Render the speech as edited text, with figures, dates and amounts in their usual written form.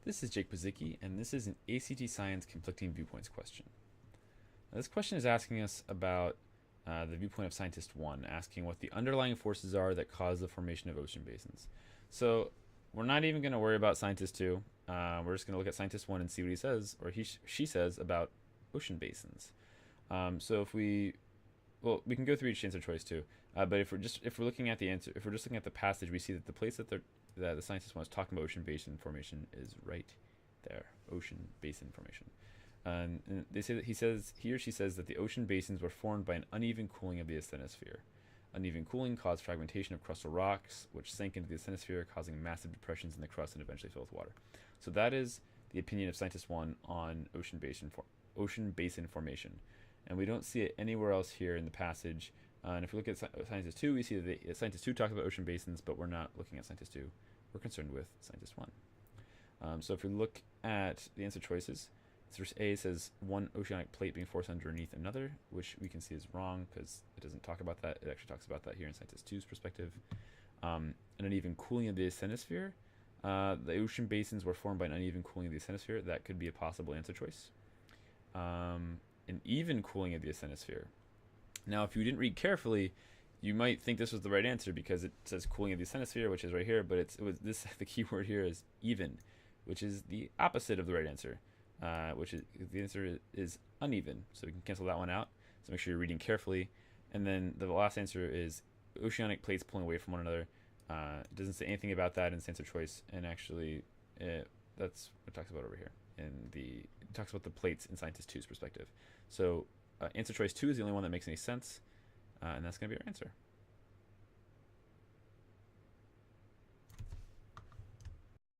This is Jake Pazicki, and this is an ACT Science conflicting viewpoints question. Now, this question is asking us about the viewpoint of Scientist 1, asking what the underlying forces are that cause the formation of ocean basins. So we're not even going to worry about Scientist 2. We're just going to look at Scientist 1 and see what he says, or she says, about ocean basins. So we can go through each answer choice too. But if we're looking at the answer, if we're just looking at the passage, we see that the place that the scientist wants talking about ocean basin formation is right there, ocean basin formation. And they say that he or she says that the ocean basins were formed by an uneven cooling of the asthenosphere. Uneven cooling caused fragmentation of crustal rocks, which sank into the asthenosphere, causing massive depressions in the crust and eventually filled with water. So that is the opinion of scientist 1 on ocean basin formation. And we don't see it anywhere else here in the passage. And if we look at Scientist 2, we see that Scientist 2 talks about ocean basins, but we're not looking at Scientist 2. We're concerned with Scientist 1. So if we look at the answer choices, source A says one oceanic plate being forced underneath another, which we can see is wrong because it doesn't talk about that. It actually talks about that here in Scientist 2's perspective. An uneven cooling of the asthenosphere. The ocean basins were formed by an uneven cooling of the asthenosphere. That could be a possible answer choice. An even cooling of the asthenosphere. Now, if you didn't read carefully, you might think this was the right answer because it says cooling of the asthenosphere, which is right here, but the key word here is even, which is the opposite of the right answer, which is the answer is uneven. So we can cancel that one out. So make sure you're reading carefully. And then the last answer is oceanic plates pulling away from one another. It doesn't say anything about that in its answer choice, and actually, that's what it talks about over here. It talks about the plates in Scientist 2's perspective. So answer choice 2 is the only one that makes any sense, and that's going to be our answer.